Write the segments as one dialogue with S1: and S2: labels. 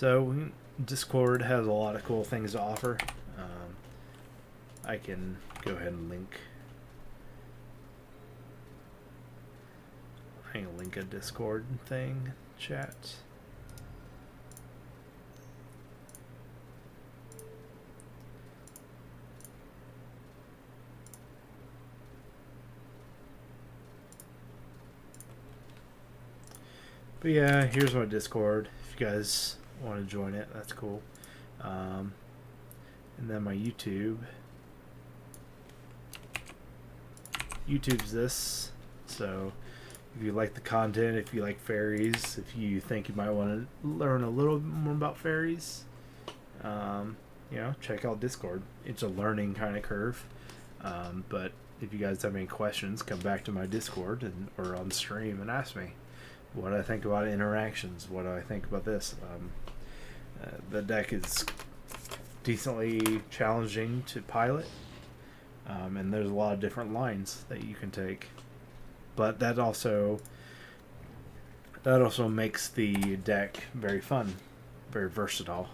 S1: So Discord has a lot of cool things to offer. I can go ahead and link. I can link a Discord thing, chat. But yeah, here's my Discord. If you guys want to join it, that's cool. And then my YouTube. YouTube's this. So if you like the content, if you like fairies, if you think you might want to learn a little bit more about fairies, you know, check out Discord. It's a learning kind of curve. But if you guys have any questions, come back to my Discord or on stream and ask me. What do I think about interactions? What do I think about this? The deck is decently challenging to pilot, and there's a lot of different lines that you can take. But that also makes the deck very fun, very versatile.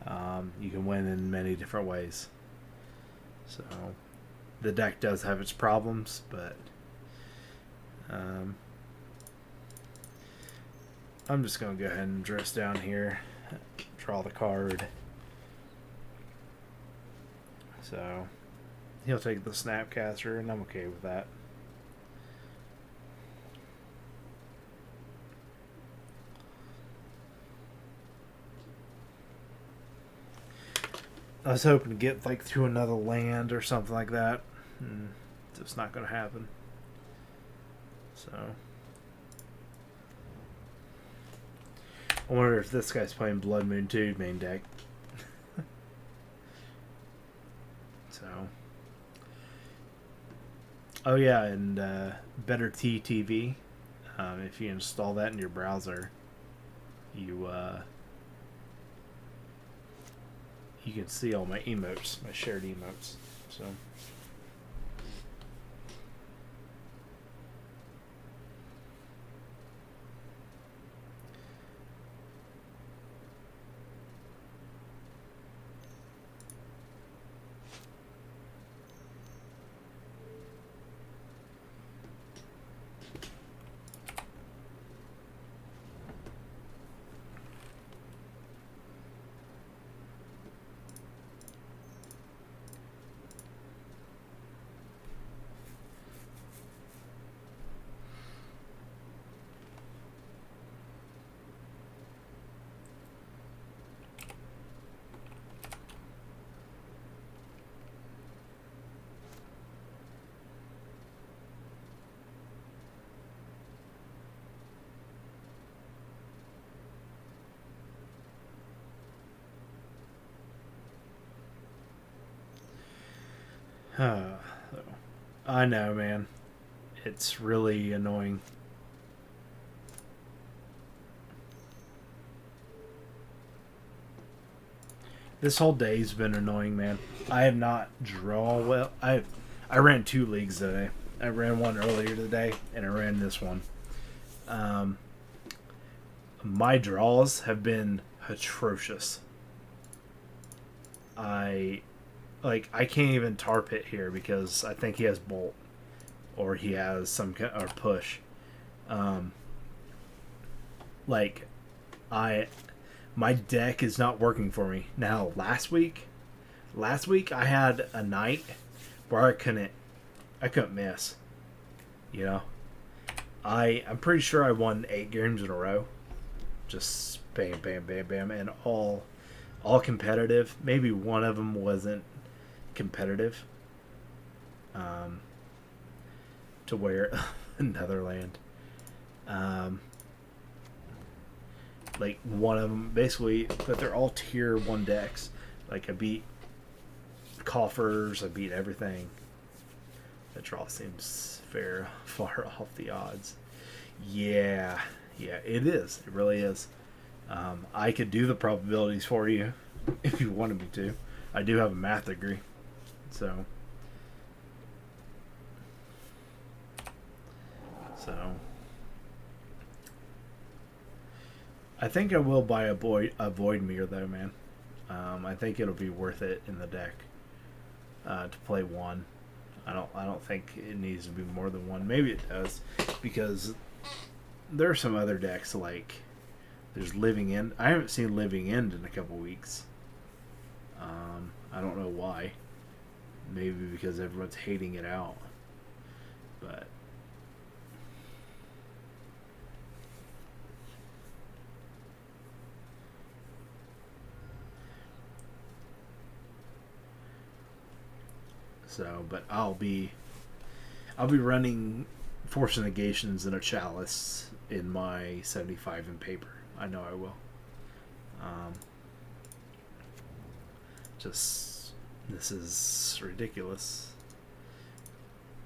S1: You can win in many different ways. So the deck does have its problems, but I'm just going to go ahead and dress down here, draw the card. So he'll take the Snapcaster, and I'm okay with that. I was hoping to get like through another land or something like that. It's just not going to happen. So I wonder if this guy's playing Blood Moon 2 main deck. So, oh yeah, and Better TV. If you install that in your browser, you can see all my emotes, my shared emotes. So. I know, man. It's really annoying. This whole day's been annoying, man. I have not drawn well. I ran 2 leagues today. I ran one earlier today, and I ran this one. My draws have been atrocious. I can't even tar pit here because I think he has bolt or he has some kind or push. My deck is not working for me now. Last week I had a night where I couldn't miss. You know, I'm pretty sure I won 8 games in a row, just bam, bam, bam, bam, and all competitive. Maybe one of them wasn't competitive. To where another land. Like one of them, basically, but they're all tier 1 decks. Like I beat coffers, I beat everything. That draw seems far off the odds. Yeah, it is. It really is. I could do the probabilities for you if you wanted me to. I do have a math degree, so I think I will buy a void mirror though, man. I think it'll be worth it in the deck to play one. I don't think it needs to be more than one. Maybe it does, because there are some other decks like there's Living End. I haven't seen Living End in a couple weeks. I don't know why. Maybe because everyone's hating it out. But but I'll be running Force Negations and a Chalice in my 75 in paper. I know I will. Just this is ridiculous.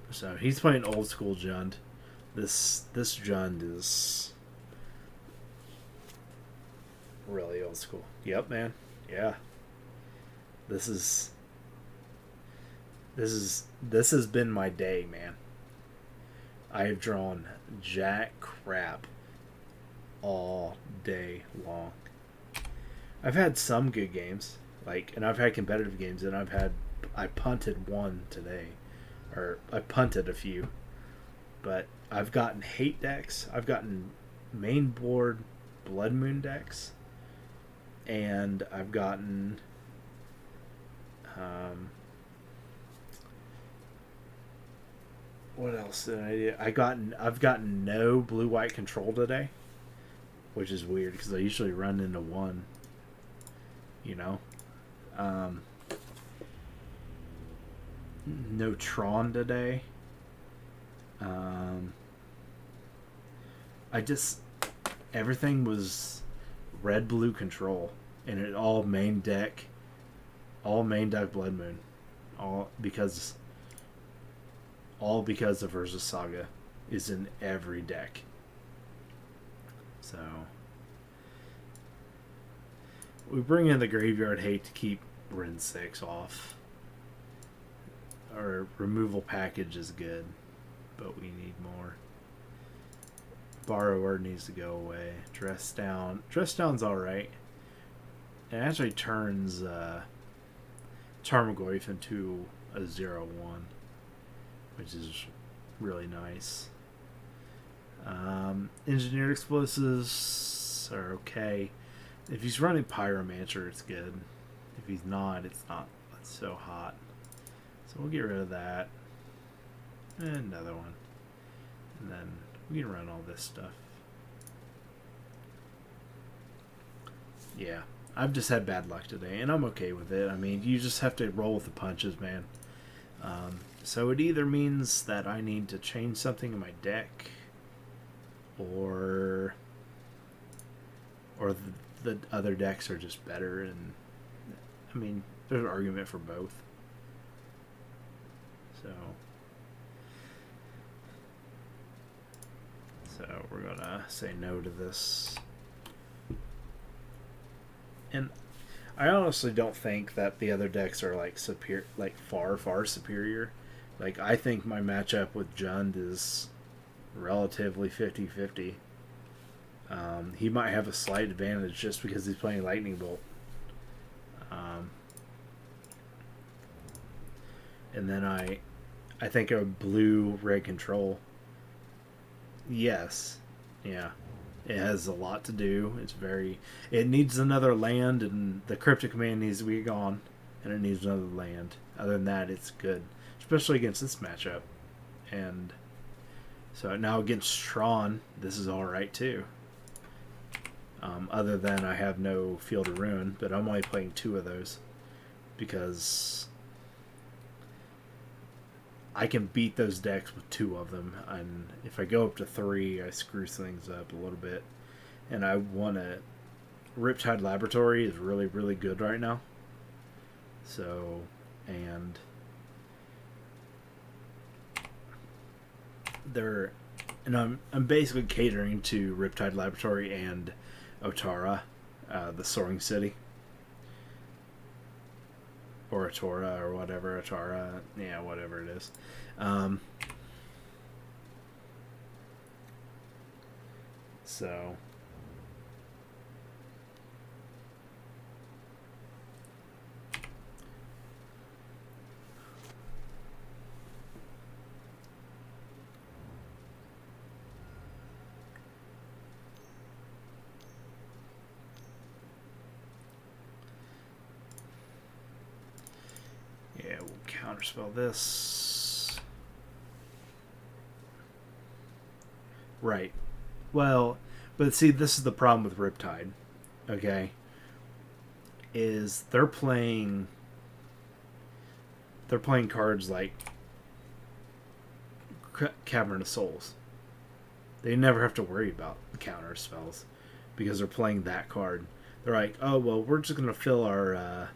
S1: So he's playing old school Jund. This Jund is really old school. Yep, man. Yeah. This has been my day, man. I have drawn jack crap all day long. I've had some good games, and I've had competitive games, and I punted one today, or I punted a few, but I've gotten hate decks, I've gotten main board Blood Moon decks, and I've gotten what else did I do? I've gotten no blue white control today, which is weird because I usually run into one. You know, no Tron today. Everything was red blue control, and it all main deck Blood Moon, all because of Urza Saga is in every deck. So we bring in the Graveyard Hate to keep Ren 6 off. Our removal package is good, but we need more. Borrower needs to go away. Dress Down's alright. It actually turns Tarmogoyf into a 0/1, which is really nice. Engineered Explosives are okay. If he's running Pyromancer, it's good. If he's not, it's not so hot. So we'll get rid of that. And another one. And then we can run all this stuff. Yeah. I've just had bad luck today, and I'm okay with it. I mean, you just have to roll with the punches, man. So it either means that I need to change something in my deck, or the other decks are just better, and I mean, there's an argument for both. So we're gonna say no to this. And I honestly don't think that the other decks are like superior, like far superior. Like, I think my matchup with Jund is relatively 50-50. He might have a slight advantage just because he's playing Lightning Bolt. And then I think a blue red control. Yes. Yeah. It has a lot to do. It needs another land, and the Cryptic Command needs to be gone, and it needs another land. Other than that, it's good, especially against this matchup. And so now against Tron, this is alright too. Other than I have no Field of Ruin, but I'm only playing 2 of those because I can beat those decks with 2 of them, and if I go up to 3, I screw things up a little bit. And I want to... Riptide Laboratory is really, really good right now. So, and I'm basically catering to Riptide Laboratory and Otara, the Soaring City. Or Atora, or whatever, Atara, yeah, whatever it is. So counterspell this. Right. Well, but see, this is the problem with Riptide. Okay, is they're playing cards like Cavern of Souls. They never have to worry about the counter spells because they're playing that card. They're like, oh well, we're just gonna fill our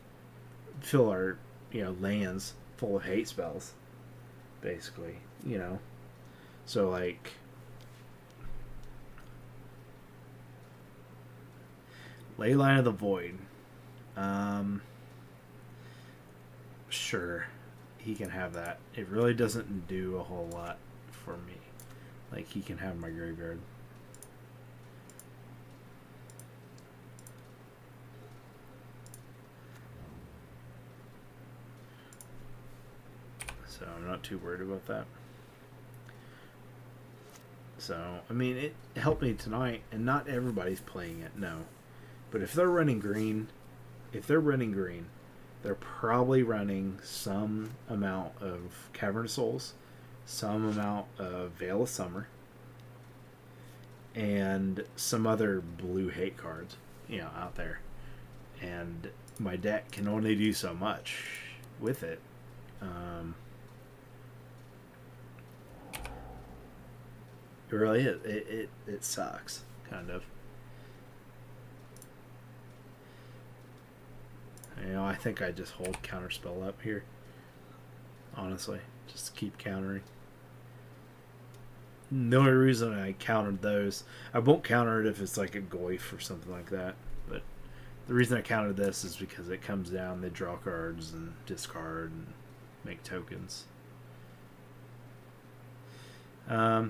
S1: lands full of hate spells, basically. So like, Leyline of the Void. Sure, he can have that. It really doesn't do a whole lot for me. Like, he can have my graveyard. So I'm not too worried about that. So, I mean, it helped me tonight, and not everybody's playing it, no. But if they're running green, they're probably running some amount of Cavern of Souls, some amount of Veil of Summer, and some other blue hate cards, out there. And my deck can only do so much with it. It really is. It sucks, kind of. I think I just hold Counterspell up here. Honestly, just keep countering. The only reason I countered those, I won't counter it if it's like a Goyf or something like that. But the reason I countered this is because it comes down, they draw cards and discard and make tokens. Yeah,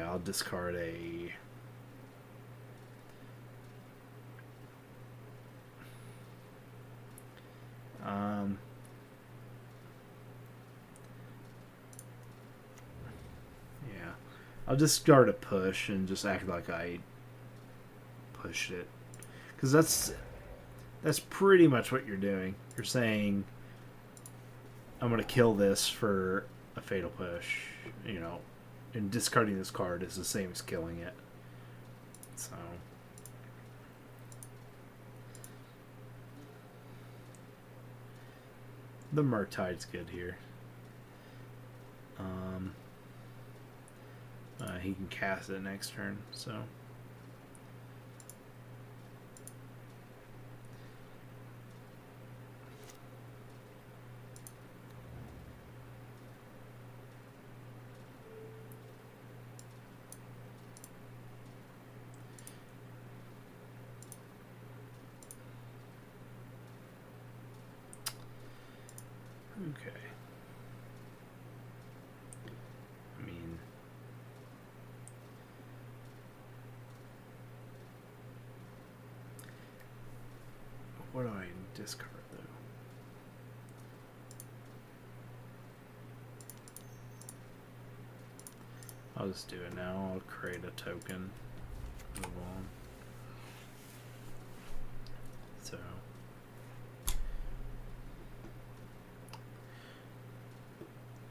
S1: I'll discard a... yeah, I'll discard a push and just act like I pushed it, because that's pretty much what you're doing. You're saying, I'm gonna kill this for a fatal push, and discarding this card is the same as killing it. So the Murktide's good here. He can cast it next turn, so. Okay. I mean, what do I discard though? I'll just do it now. I'll create a token. Move on. So.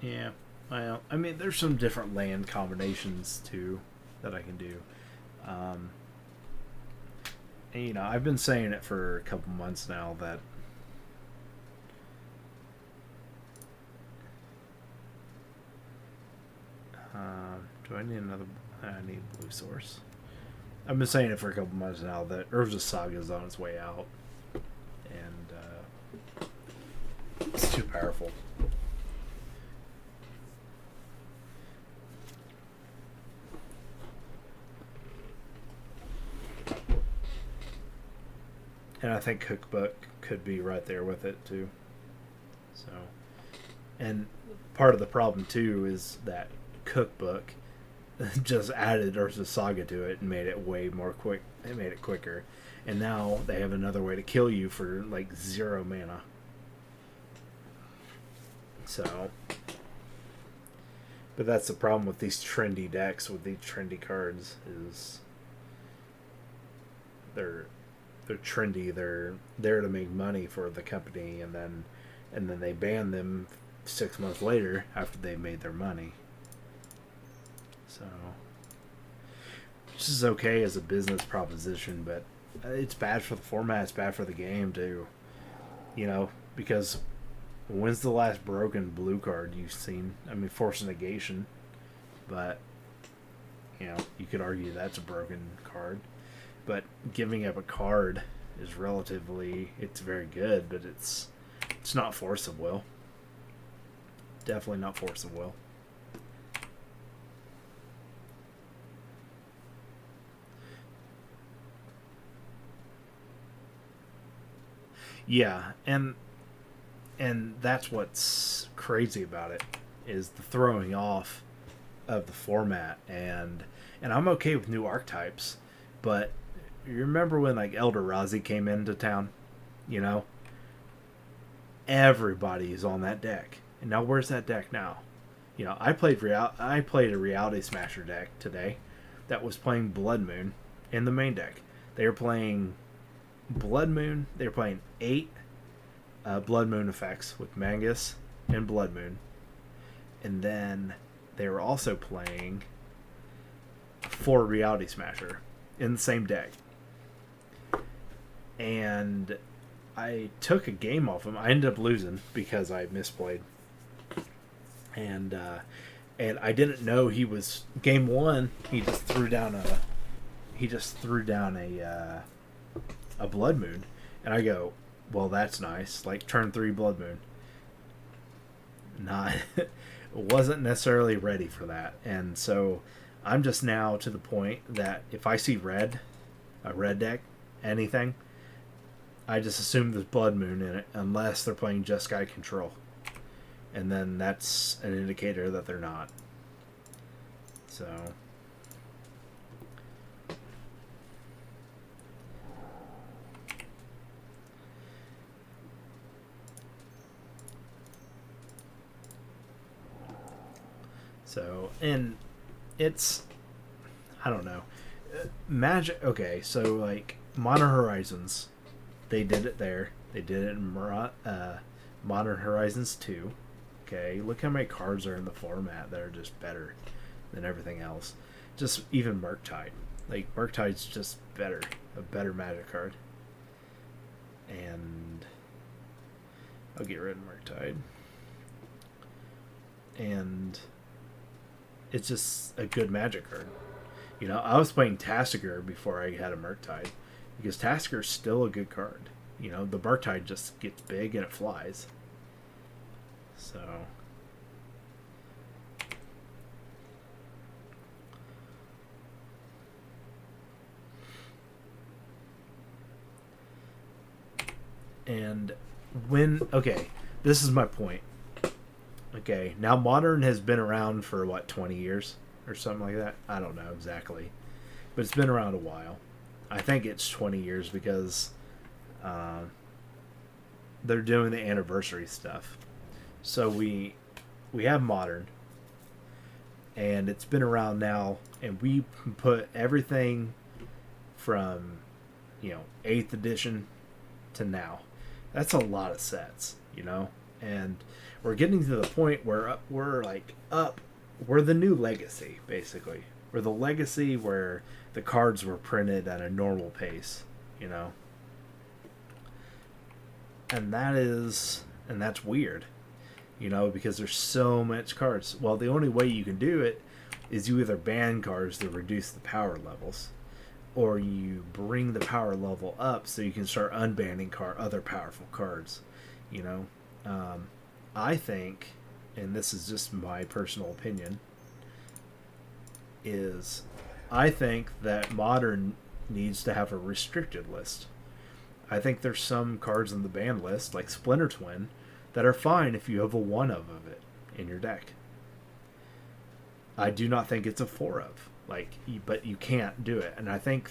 S1: Yeah, well, I mean, there's some different land combinations too that I can do. And, I've been saying it for a couple months now that do I need another? I need blue source. I've been saying it for a couple months now that Urza's Saga is on its way out, and it's too powerful. And I think Cookbook could be right there with it too. So, and part of the problem too is that Cookbook just added Urza's Saga to it and made it way more quick. It made it quicker, and now they have another way to kill you for like 0 mana. So, but that's the problem with these trendy decks with these trendy cards is they're trendy. They're there to make money for the company, and then they ban them 6 months later after they made their money. So this is okay as a business proposition, but it's bad for the format. It's bad for the game too. You know, because when's the last broken blue card you've seen? I mean, Force Negation, but you know, you could argue that's a broken card. But giving up a card is relatively, it's very good, but it's not Force of Will. Definitely not Force of Will. Yeah, and that's what's crazy about it, is the throwing off of the format, and I'm okay with new archetypes, but you remember when like Eldrazi came into town, you know? Everybody is on that deck. And now where's that deck now? You know, I played a Reality Smasher deck today that was playing Blood Moon in the main deck. They were playing Blood Moon. They were playing 8 Blood Moon effects with Mangus and Blood Moon. And then they were also playing 4 Reality Smasher in the same deck. And I took a game off him. I ended up losing because I misplayed. And I didn't know he was game 1. He just threw down a Blood Moon, and I go, well, that's nice. Like turn 3 Blood Moon. Not wasn't necessarily ready for that, and so I'm just now to the point that if I see a red deck, anything, I just assume there's Blood Moon in it, unless they're playing Jeskai Control. And then that's an indicator that they're not. So, and it's, I don't know. Magic, okay, so like Modern Horizons, they did it there. They did it in Modern Horizons 2. Okay, look how many cards are in the format that are just better than everything else. Just even Morningtide. Like, Morningtide's just better. A better Magic card. And I'll get rid of Morningtide. And it's just a good Magic card. You know, I was playing Tassiger before I had a Morningtide, because Tassiger's still a good card. You know, the Morningtide just gets big and it flies. So, and okay, this is my point. Okay, now Modern has been around for what, 20 years or something like that? I don't know exactly, but it's been around a while. I think it's 20 years because they're doing the anniversary stuff. So we have Modern, and it's been around now, and we put everything from, 8th edition to now. That's a lot of sets, and we're getting to the point where we're the new Legacy, basically. We're the Legacy where the cards were printed at a normal pace, and that's weird. Because there's so much cards. Well, the only way you can do it is you either ban cards to reduce the power levels, or you bring the power level up so you can start unbanning other powerful cards. I think, and this is just my personal opinion, is I think that Modern needs to have a restricted list. I think there's some cards in the banned list, like Splinter Twin, that are fine if you have a 1 of it in your deck. I do not think it's a 4 of, but you can't do it. And I think,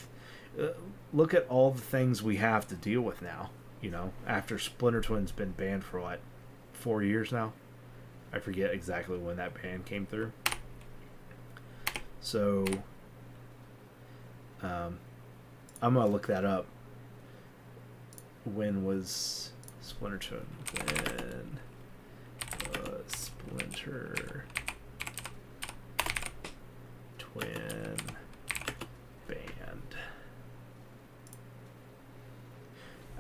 S1: look at all the things we have to deal with now, after Splinter Twin's been banned for 4 years now? I forget exactly when that ban came through. So, I'm going to look that up. When was Splinter Twin? When was Splinter Twin banned.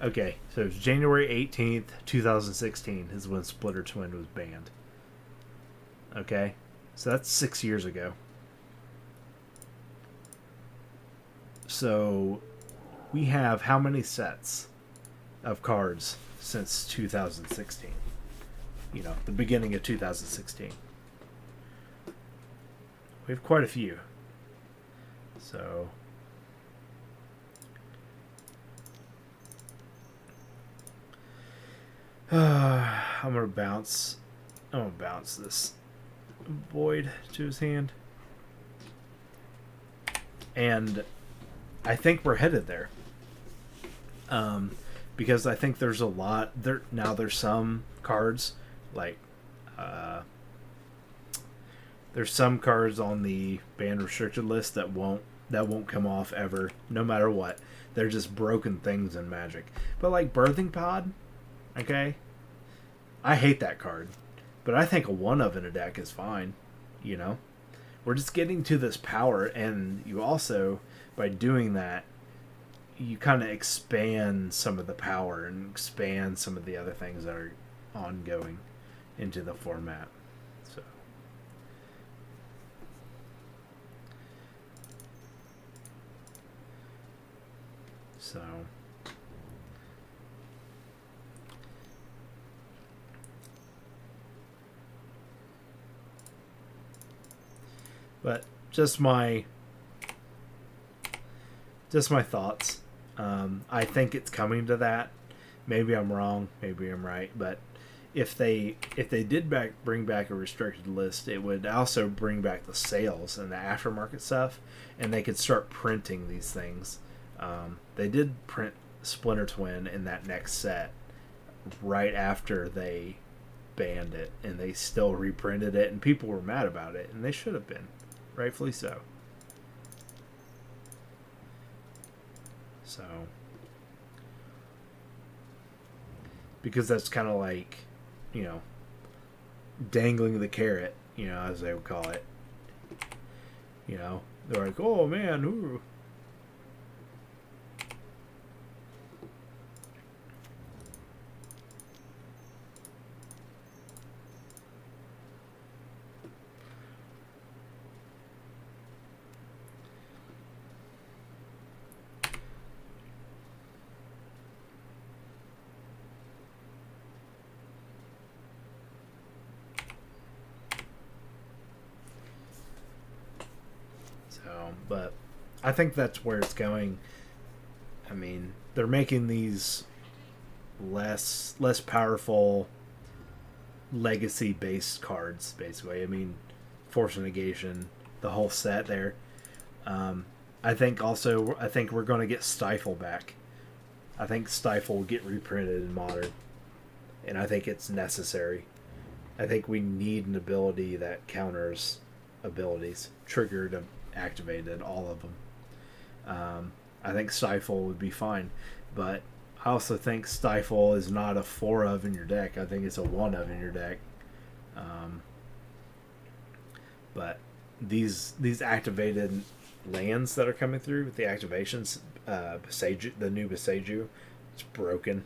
S1: Okay, so it's January 18th, 2016 is when Splinter Twin was banned. Okay, so that's 6 years ago. So we have how many sets of cards since 2016? You know, the beginning of 2016. We have quite a few. So I'm gonna bounce this Void to his hand. And I think we're headed there. Because I think there's a lot there now. There's some cards like there's some cards on the banned restricted list that won't come off ever, no matter what. They're just broken things in Magic. But like Birthing Pod, okay, I hate that card, but I think a one of in a deck is fine. You know, we're just getting to this power, and you also, by doing that, you kind of expand some of the power and expand some of the other things that are ongoing into the format. So but just my thoughts. I think it's coming to that. Maybe I'm wrong. Maybe I'm right. But if they did bring back a restricted list, it would also bring back the sales and the aftermarket stuff, and they could start printing these things. They did print Splinter Twin in that next set right after they banned it, and they still reprinted it, and people were mad about it, and they should have been, rightfully so. So, because that's kind of like, you know, dangling the carrot, you know, as they would call it. You know, they're like, oh man, ooh. But I think that's where it's going. I mean, they're making these less powerful legacy based cards, basically. I mean, Force of Negation, the whole set there. I think we're going to get Stifle back. I think Stifle will get reprinted in Modern, and I think it's necessary. I think we need an ability that counters abilities, triggered, activated, all of them. I think Stifle would be fine, but I also think Stifle is not a 4 of in your deck. I think it's a 1 of in your deck. But these activated lands that are coming through with the activations, Beseju, the new Beseju, it's broken.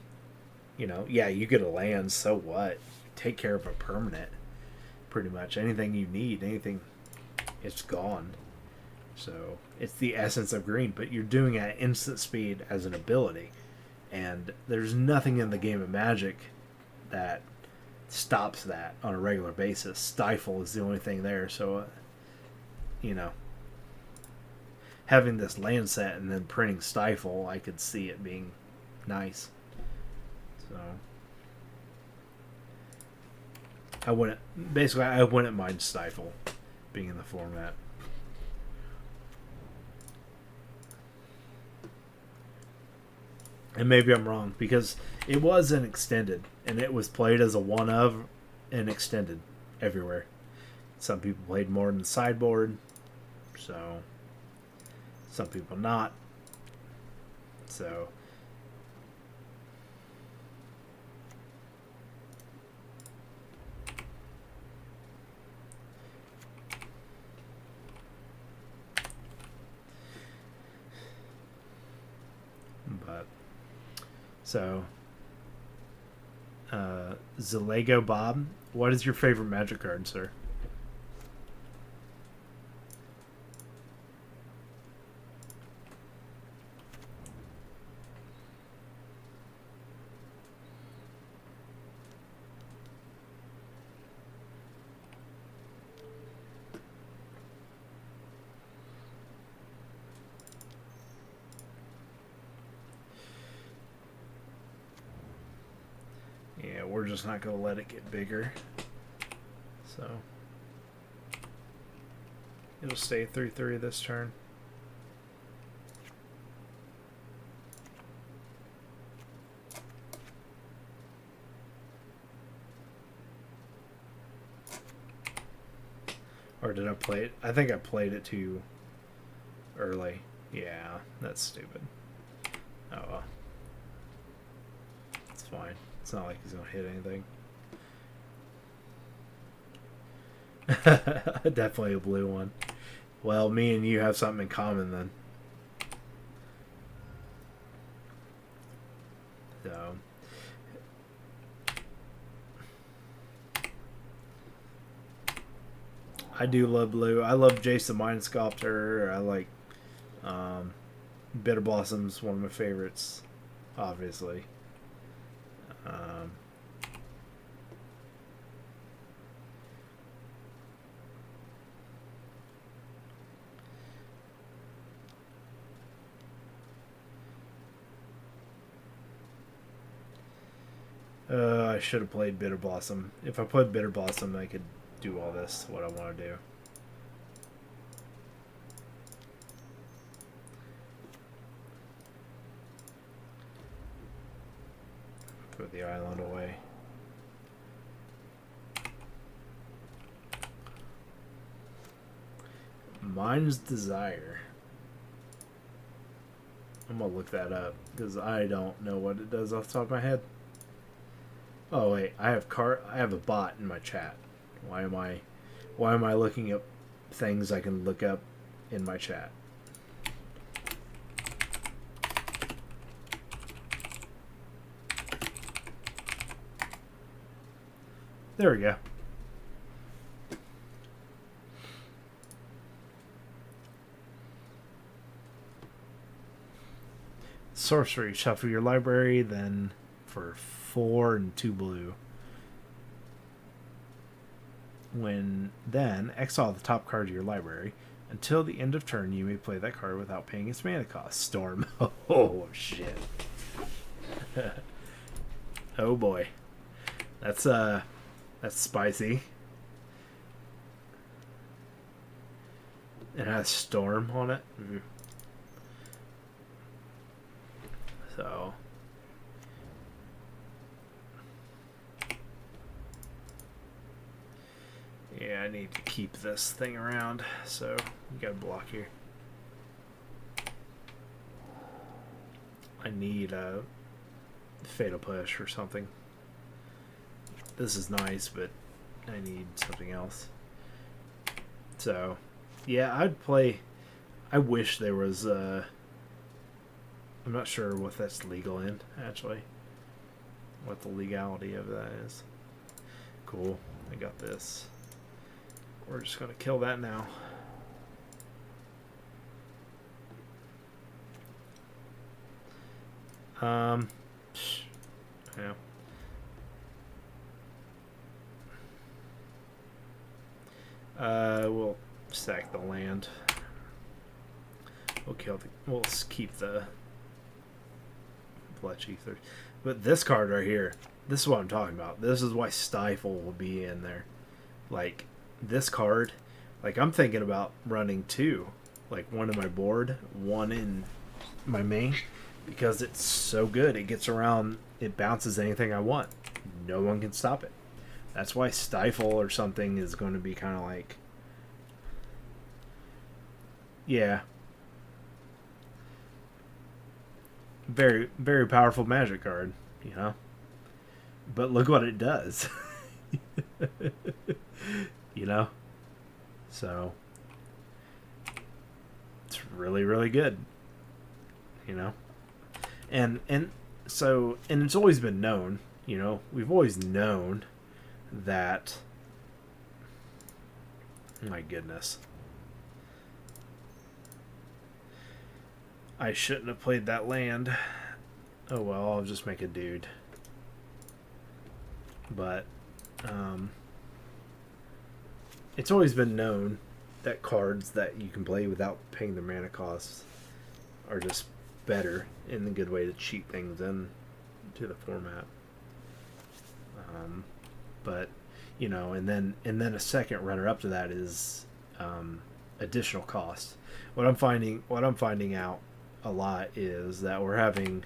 S1: You know, yeah, you get a land, so what? Take care of a permanent. Pretty much anything you need, anything, it's gone. So it's the essence of green, but you're doing it at instant speed as an ability, and there's nothing in the game of Magic that stops that on a regular basis. Stifle is the only thing there, so you know, having this land set and then printing Stifle, I could see it being nice. So I wouldn't mind Stifle being in the format. And maybe I'm wrong, because it was an extended, and it was played as a 1 of and extended everywhere. Some people played more than the sideboard, so some people not. So But so, Zalego Bob, what is your favorite Magic card, sir? Yeah, we're just not going to let it get bigger. So, it'll stay 3/3 this turn. Or did I play it? I think I played it too early. Yeah, that's stupid. Oh well. It's fine. It's not like he's going to hit anything. Definitely a blue one. Well, me and you have something in common then. So. I do love blue. I love Jason Mind Sculptor. I like Bitter Blossom's one of my favorites, obviously. I should have played Bitter Blossom. If I played Bitter Blossom, I could do all this, what I want to do. Put the island away. Mine's Desire. I'm gonna look that up because I don't know what it does off the top of my head. Oh wait, I have a bot in my chat. Why am I looking up things I can look up in my chat? There we go. Sorcery. Shuffle your library, then for 4 and 2 blue. Then exile the top card of your library. Until the end of turn, you may play that card without paying its mana cost. Storm. Oh shit. Oh boy. That's spicy. It has Storm on it. So yeah, I need to keep this thing around, so we got a block here. I need a Fatal Push or something. This is nice, but I need something else. So yeah, I'd play. I wish there was I'm not sure what that's legal in, actually. What the legality of that is. Cool. I got this. We're just going to kill that now. Yeah. We'll sack the land. We'll keep the Fletch Ether. But this card right here, this is what I'm talking about. This is why Stifle will be in there. Like, this card, like, I'm thinking about running 2. Like, one in my board, one in my main. Because it's so good. It gets around, it bounces anything I want. No one can stop it. That's why Stifle or something is going to be kind of like... Yeah. Very, very powerful magic card, you know? But look what it does. You know? So, it's really, really good. You know? And so, and it's always been known, you know, we've always known that, my goodness, I shouldn't have played that land. Oh well, I'll just make a dude. But it's always been known that cards that you can play without paying the mana costs are just better in a good way to cheat things in to the format. But you know, and then a second runner up to that is additional cost. What I'm finding out a lot is that we're having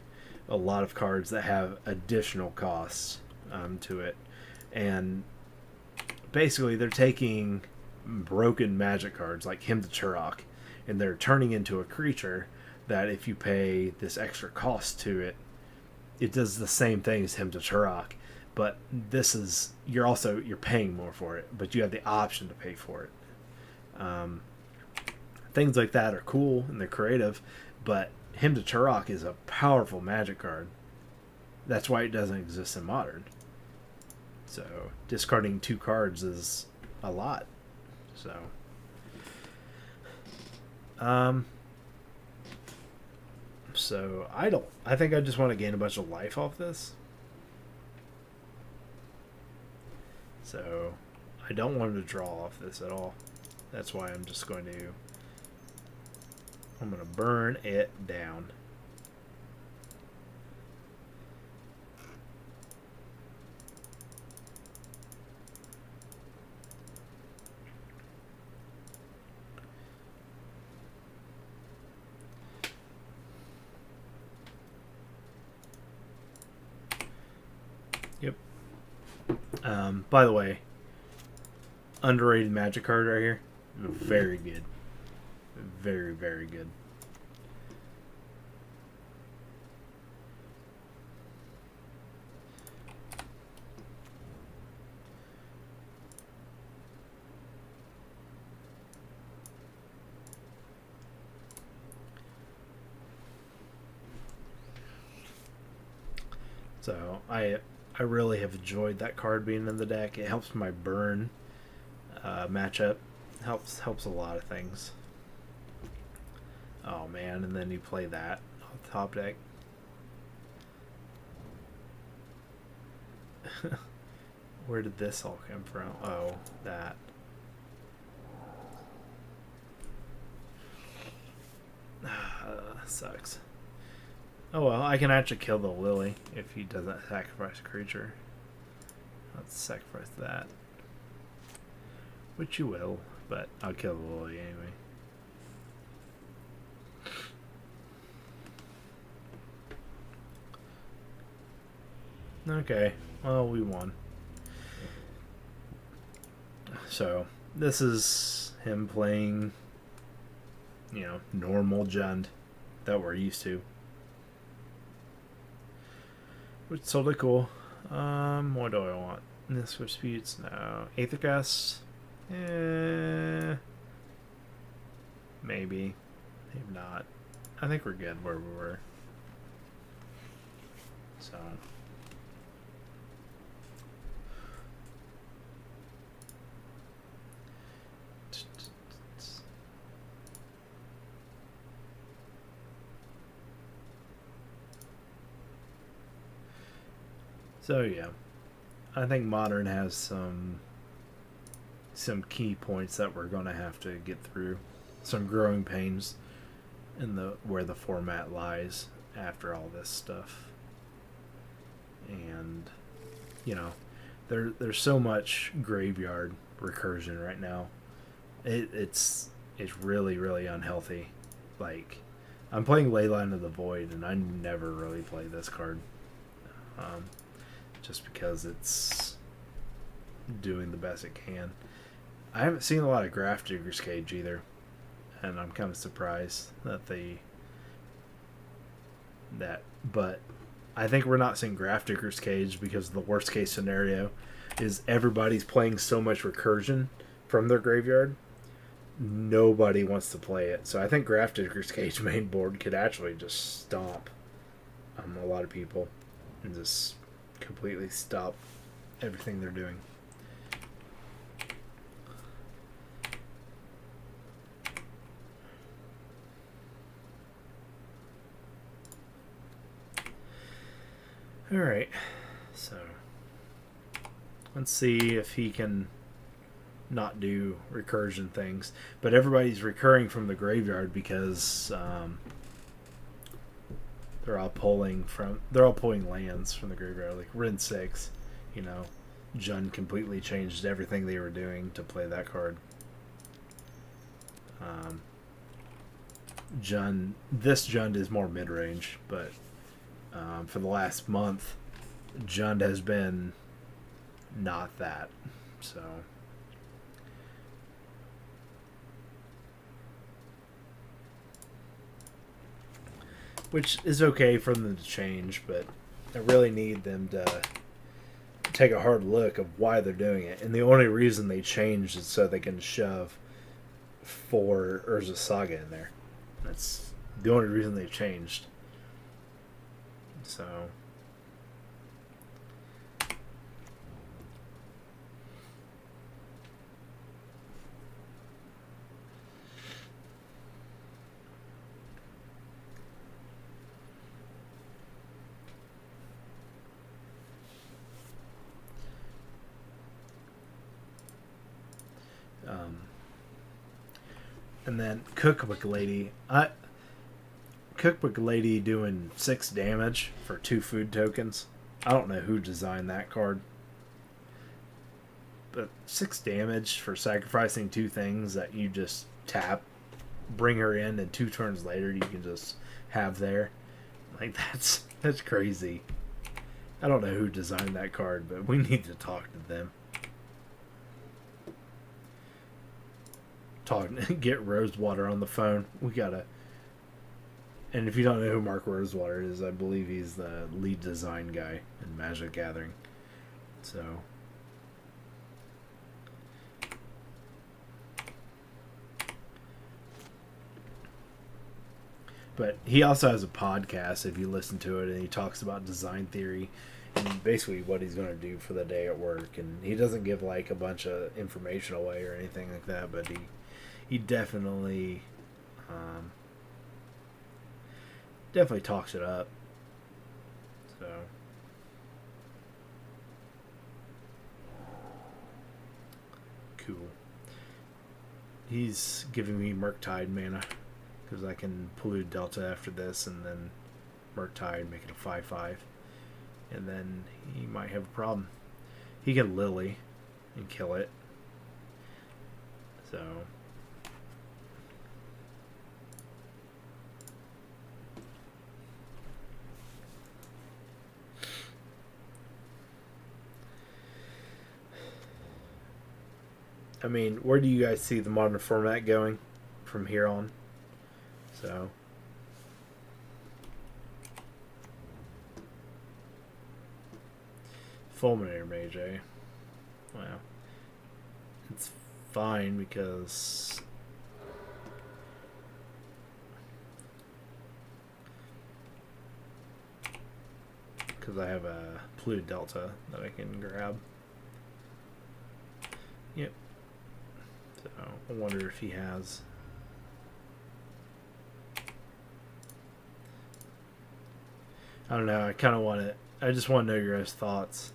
S1: a lot of cards that have additional costs to it, and basically they're taking broken magic cards like Hymn to Turok, and they're turning into a creature that if you pay this extra cost to it, it does the same thing as Hymn to Turok, but this is you're paying more for it, but you have the option to pay for it. Things like that are cool and they're creative, but Hymn to Turok is a powerful magic card. That's why it doesn't exist in Modern. So discarding 2 cards is a lot. So so I think I just want to gain a bunch of life off this. So I don't want to draw off this at all. That's why I'm going to burn it down. Yep. By the way, underrated magic card right here. Very good. Very, very good. So I really have enjoyed that card being in the deck. It helps my burn matchup. Helps a lot of things. Oh man, and then you play that on the top deck. Where did this all come from? Oh, that. Sucks. Oh well, I can actually kill the Lily if he doesn't sacrifice a creature. Let's sacrifice that. Which you will, but I'll kill the Lily anyway. Okay, well, we won. So, this is him playing, you know, normal Jund that we're used to. Which is totally cool. What do I want? This for speeds? No. Aethercast? Maybe. Maybe not. I think we're good where we were. So. So yeah, I think Modern has some key points that we're going to have to get through, some growing pains in where the format lies after all this stuff. And you know, there's so much graveyard recursion right now. It's really, really unhealthy. Like, I'm playing Leyline of the Void, and I never really play this card. Just because it's doing the best it can. I haven't seen a lot of Grafdigger's Cage either, and I'm kind of surprised but I think we're not seeing Grafdigger's Cage because the worst case scenario is everybody's playing so much recursion from their graveyard, nobody wants to play it. So I think Grafdigger's Cage main board could actually just stomp a lot of people and just completely stop everything they're doing. Alright, so let's see if he can not do recursion things. But everybody's recurring from the graveyard because they're all pulling lands from the graveyard. Like Rin 6, Jund completely changed everything they were doing to play that card. This Jund is more mid range, but for the last month, Jund has been not that. So which is okay for them to change, but I really need them to take a hard look of why they're doing it. And the only reason they changed is so they can shove 4 Urza Saga in there. That's the only reason they changed. So and then Cookbook Lady. Cookbook Lady doing 6 damage for 2 food tokens. I don't know who designed that card. But 6 damage for sacrificing 2 things that you just tap, bring her in, and 2 turns later you can just have there. Like, that's crazy. I don't know who designed that card, but we need to talk to them. Get Rosewater on the phone. We gotta. And if you don't know who Mark Rosewater is, I believe he's the lead design guy in Magic Gathering. So but he also has a podcast if you listen to it, and he talks about design theory and basically what he's going to do for the day at work. And he doesn't give like a bunch of information away or anything like that, but he definitely talks it up. So cool. He's giving me Morningtide mana because I can Polluted Delta after this, and then Morningtide, make it a 5/5, and then he might have a problem. He can Lily and kill it. So I mean, where do you guys see the modern format going from here on? So Fulminator Mage, eh? Wow. It's fine because I have a Polluted Delta that I can grab. Yep. So I wonder if he has. I don't know. I kind of want to. I just want to know your guys' thoughts.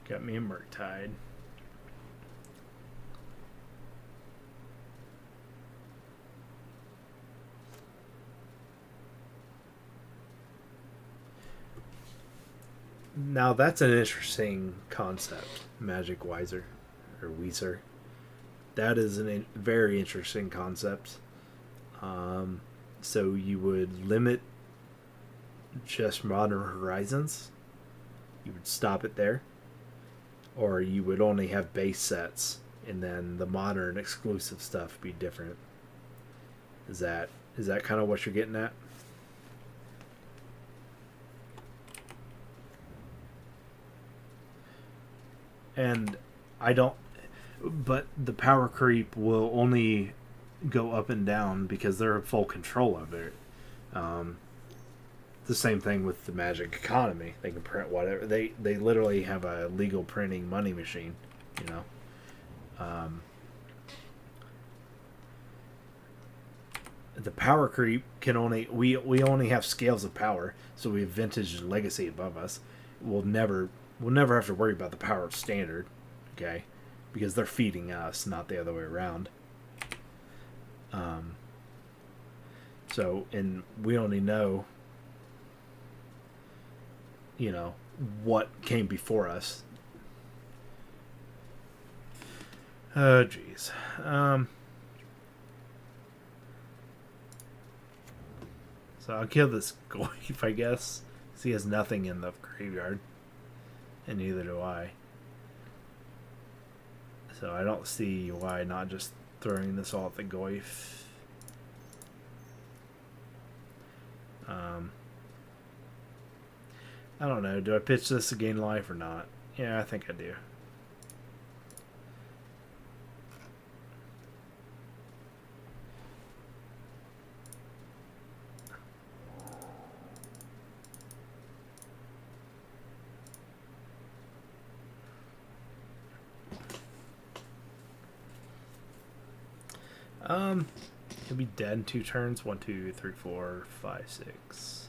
S1: Got me a Morningtide. Now that's an interesting concept, Magic Wiser or Weezer. that is a very interesting concept. So you would limit just Modern Horizons. You would stop it there, or you would only have base sets, and then the modern exclusive stuff be different. Is that kind of what you're getting at? And I don't, but the power creep will only go up and down because they're in full control of it. The same thing with the Magic economy. They can print whatever. They literally have a legal printing money machine, you know. The power creep can only we only have scales of power, so we have vintage and legacy above us. We'll never have to worry about the power of standard, okay, because they're feeding us, not the other way around. So, and we only know, you know, what came before us. Oh, jeez. So I'll kill this Goyf, I guess, because he has nothing in the graveyard, and neither do I. So I don't see why not just throwing this all at the Goyf. I don't know. Do I pitch this to gain life or not? Yeah, I think I do. He'll be dead in 2 turns. 1, 2, 3, 4, 5, 6,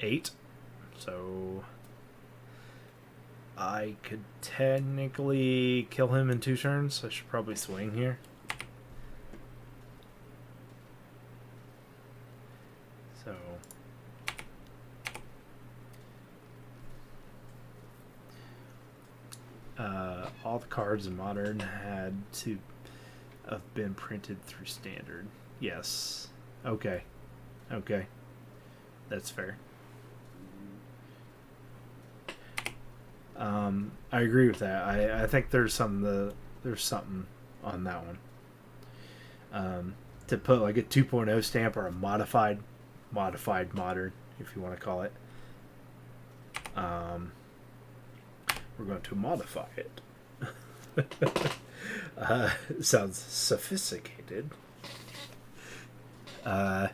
S1: 8. So I could technically kill him in 2 turns. I should probably swing here. So all the cards in Modern had to have been printed through Standard. Yes. Okay. Okay. That's fair. I agree with that. I think there's something on that one. To put like a 2.0 stamp or a modified modern, if you want to call it. We're going to modify it. Sounds sophisticated. I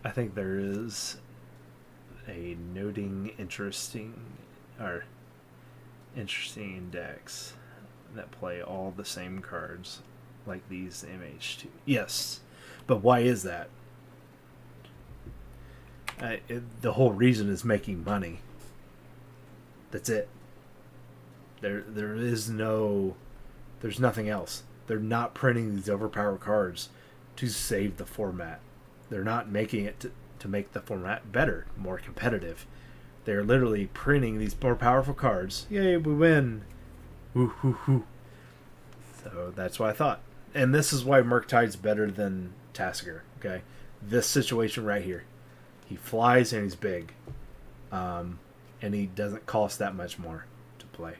S1: think there is a noting interesting decks that play all the same cards like these MH2. Yes, but why is that? The whole reason is making money. That's it. There's nothing else. They're not printing these overpowered cards to save the format. They're not making it to make the format better, more competitive. They're literally printing these more powerful cards. Yay, we win. Woo, woo, woo. So that's what I thought. And this is why Morningtide's better than Tasigur, okay? This situation right here. He flies and he's big. And he doesn't cost that much more to play.